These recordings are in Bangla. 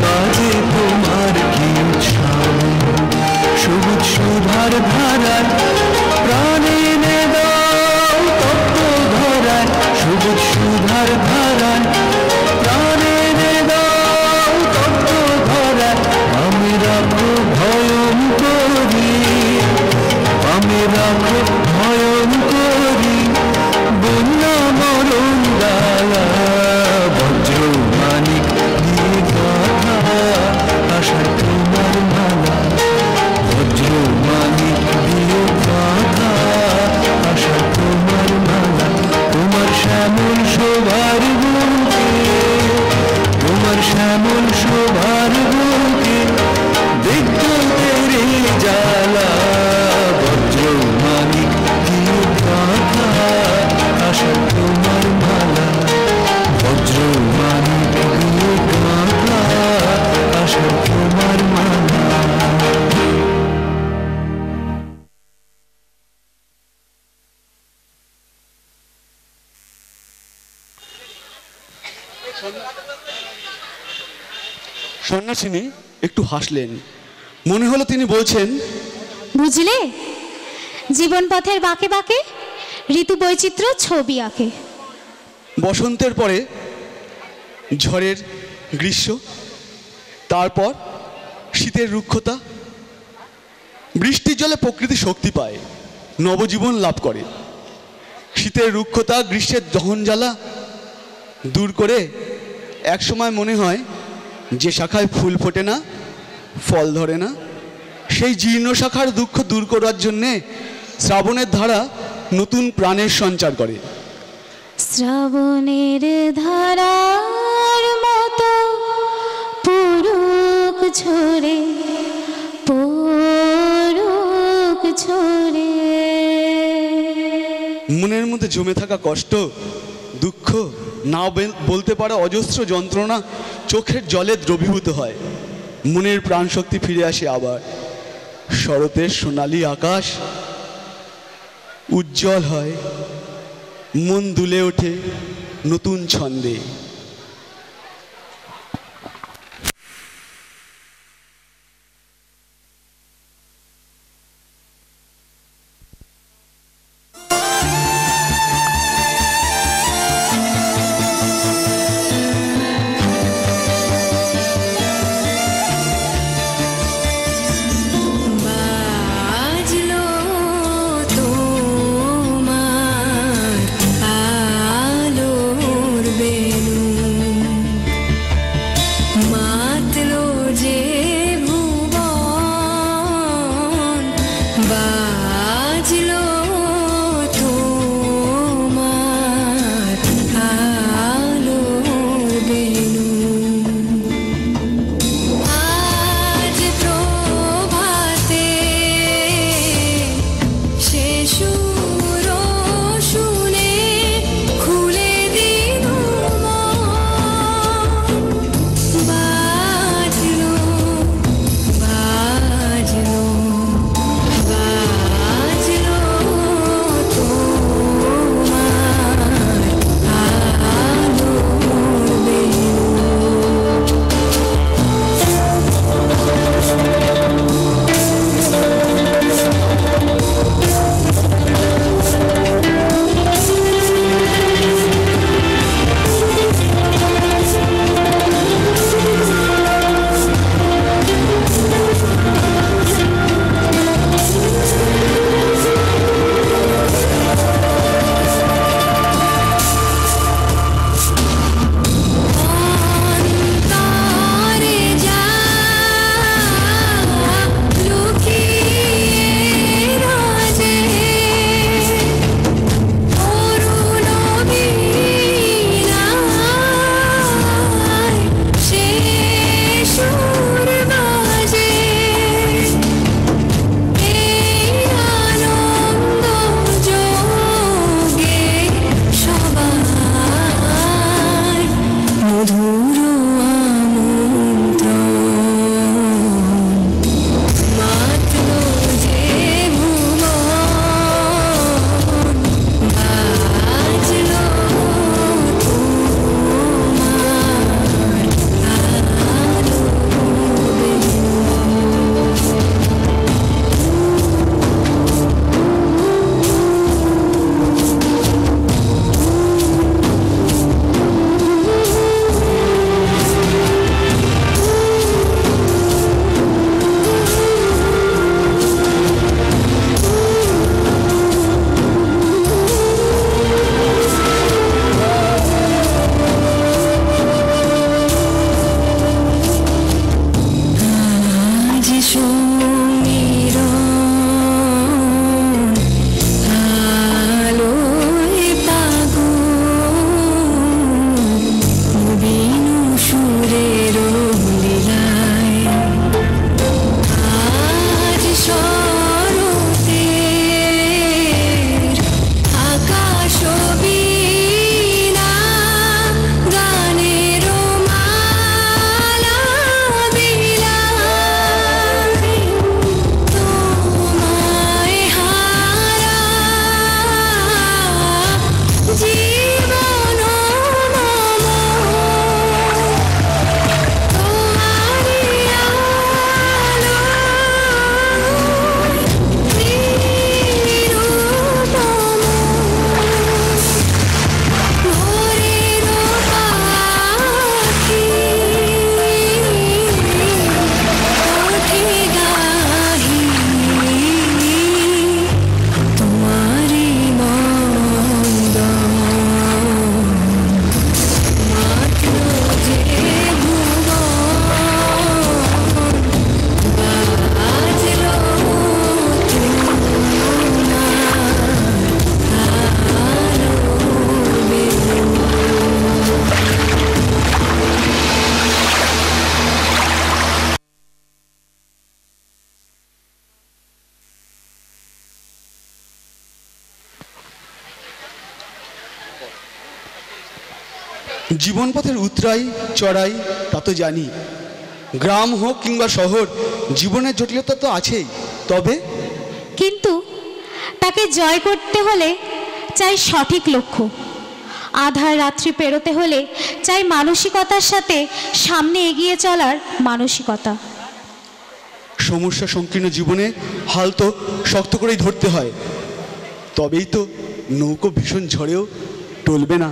বাজে তোমার কি উৎসব, সবুজ সুধার ধারায় প্রাণে এনে দাও তপ্ত ধরায়, সবুজ সুধার ধারায় প্রাণে এনে দাও তপ্ত ধরায়। আমি রাখো ভয়ঙ্করী, আমি রাখো ভয়ঙ্করী বন্যা মরণ ডালা, বজ্র মানিক দিয়ে গাথা আশায় তোমার মালা, বজ্র মানিক দিয়ে গাথা আশায় তোমার মালা। তোমার শ্যামল শোভার বুকে, তোমার শ্যামল শোভার বুকে বিদ্যুতের জ্বালা, বজ্র মানিক দিয়ে গাথা আশায় তোমার মালা, বজ্র মানিক দিয়ে গাথা আশায় তোমার মালা। সন্ন্যাসিনী একটু হাসলেন, মনে হলো তিনি বলছেন, বুঝলে, জীবন পথের বাঁকে বাঁকে ঋতু বৈচিত্র্য ছবি আঁকে। বসন্তের পরে ঝড়ের গ্রীষ্ম, তারপর শীতের রুক্ষতা, বৃষ্টির জলে প্রকৃতি শক্তি পায়, নবজীবন লাভ করে। শীতের রুক্ষতা, গ্রীষ্মের দহন জ্বালা দূর করে একসময় মনে হয় যে শাখায় ফুল ফোটে না, ফল ধরে না, সেই জীর্ণ শাখার দুঃখ দূর করার জন্যে শ্রাবণের ধারা নতুন প্রাণের সঞ্চার করে। শ্রাবণের ধারার মতো পুরুক ঝরে, পুরুক ঝরে। মনের মধ্যে জমে থাকা কষ্ট, দুঃখ, না বলতে পারা অজস্র যন্ত্রণা চোখের জলে দ্রবীভূত হয়, মনের প্রাণ শক্তি ফিরে আসে আবার। শরতের সোনালি আকাশ উজ্জ্বল হয়, মন দুলে ওঠে নতুন ছন্দে। আলোর বেলুন জীবন পথের উতরাই চড়াই তা তো জানি, গ্রাম হোক কিংবা শহর, জীবনের জটিলতা তো আছেই। তবে কিন্তু তাকে জয় করতে হলে চাই সঠিক লক্ষ্য, আধার রাত্রি পেরোতে হলে চাই মানসিকতার সাথে সামনে এগিয়ে চলার মানসিকতা। সমস্যা সংকীর্ণ জীবনে হাল তো শক্ত করেই ধরতে হয়, তবেই তো নৌকো ভীষণ ঝড়েও টলবে না।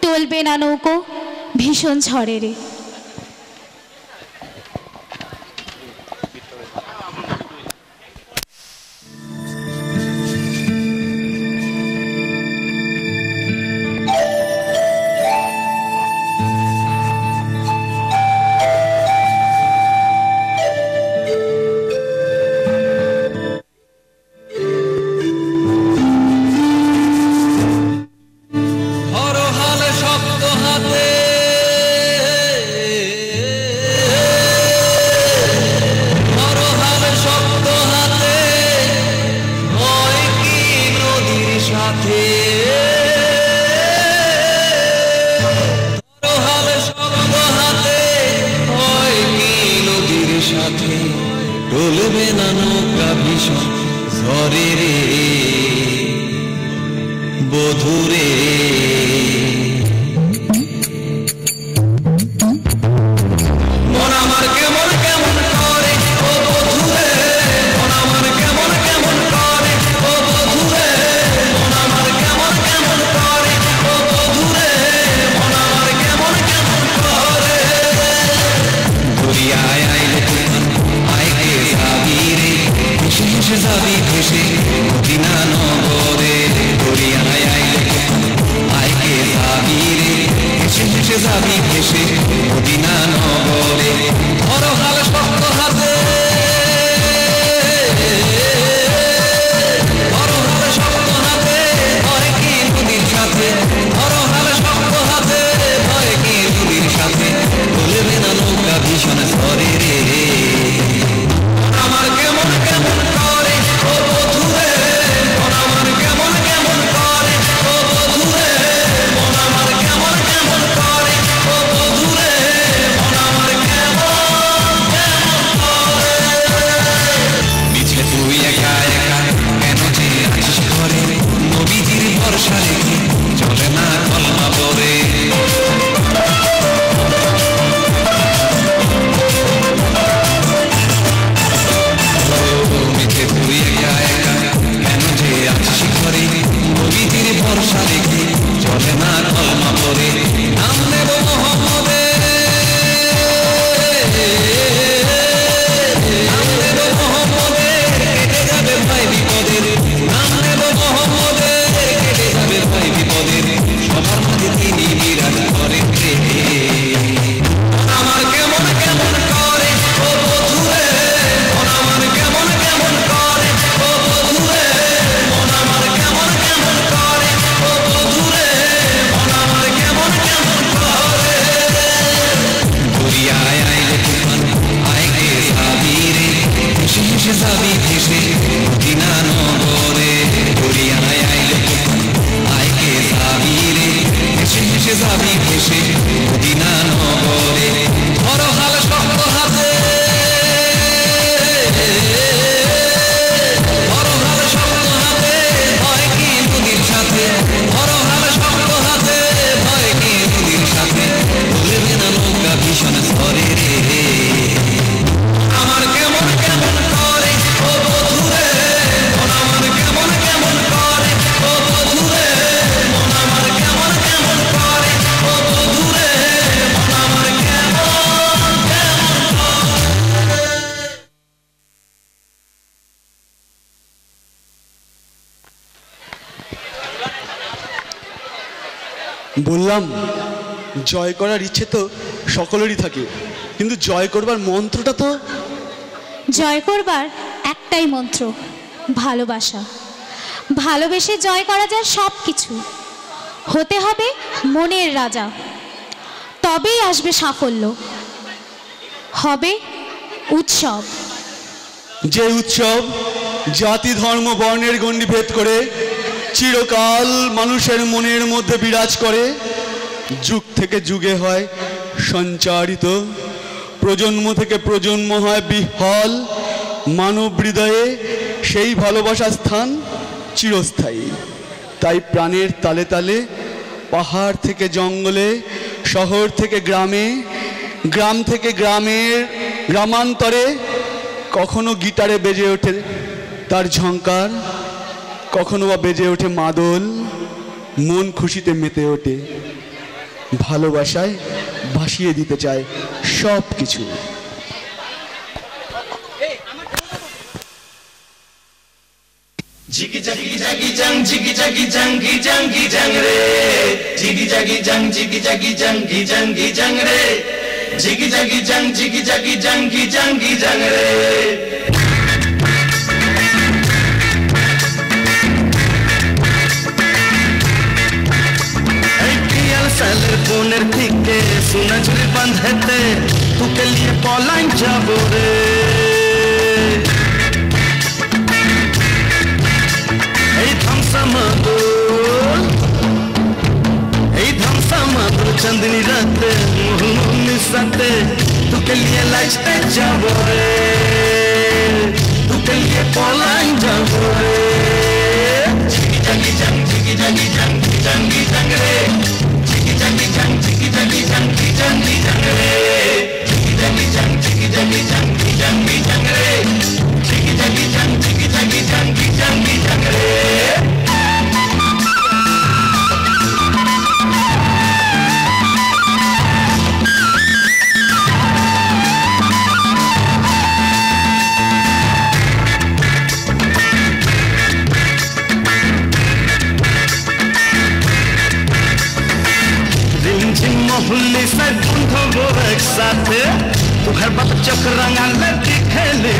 টলবে না নৌকো ভীষণ ঝড়ে রে। বললাম জয় করার ইচ্ছে তো সকলেরই থাকে, কিন্তু জয় করবার মন্ত্রটা তো জয় করবার একটাই মন্ত্র, ভালোবাসা। ভালোবেসে জয় করা যায় সব কিছু। হতে হবে মনের রাজা, তবেই আসবে সাফল্য, হবে উৎসব। যে উৎসব জাতি ধর্ম বর্ণের গণ্ডি ভেদ করে চিরকাল মানুষের মনের মধ্যে বিরাজ করে, যুগ থেকে যুগে হয় সঞ্চারিত, প্রজন্ম থেকে প্রজন্ম হয় বিহ্বল, মানব হৃদয়ে সেই ভালোবাসার স্থান চিরস্থায়ী। তাই প্রাণের তালে তালে, পাহাড় থেকে জঙ্গলে, শহর থেকে গ্রামে, গ্রাম থেকে গ্রামের গ্রামান্তরে কখনো গিটারে বেজে ওঠে তার ঝংকার, কখনো বা বেজে ওঠে মাদল, মন খুশিতে মেতে ওঠে, ভালোবাসায় ভাসিয়ে দিতে চায় সব কিছু। Jiggy jaggy jaggy jang, jiggy jaggy jangy jangy jang re. Jiggy jaggy jang, jiggy jaggy jangy jangy jang re. Jiggy jaggy jang, jiggy jaggy jangy jangy jang re. साले बोनेर थिके सुना चुरी बंधते तू के लिए पलाइन जाबो रे এই धम समदो चंदनी राते मोहनी साथे तू के लिए लाइटे जाबो रे तू के लिए पलाइन जाबो रे जिगी जगी जंग जिगी जगी जंग जंगी जंग रे जिगी जगी जंग जिगी जगी जंगी जंगी जंग रे जिगी जगी जंग जिगी जगी जंगी जंगी जंग रे जिगी जगी जंग जिगी जगी जंगी जंगी जंग रे मोहल्ले से बंधो एक साथ तू घर बात चक्र रंगा लड़की खेले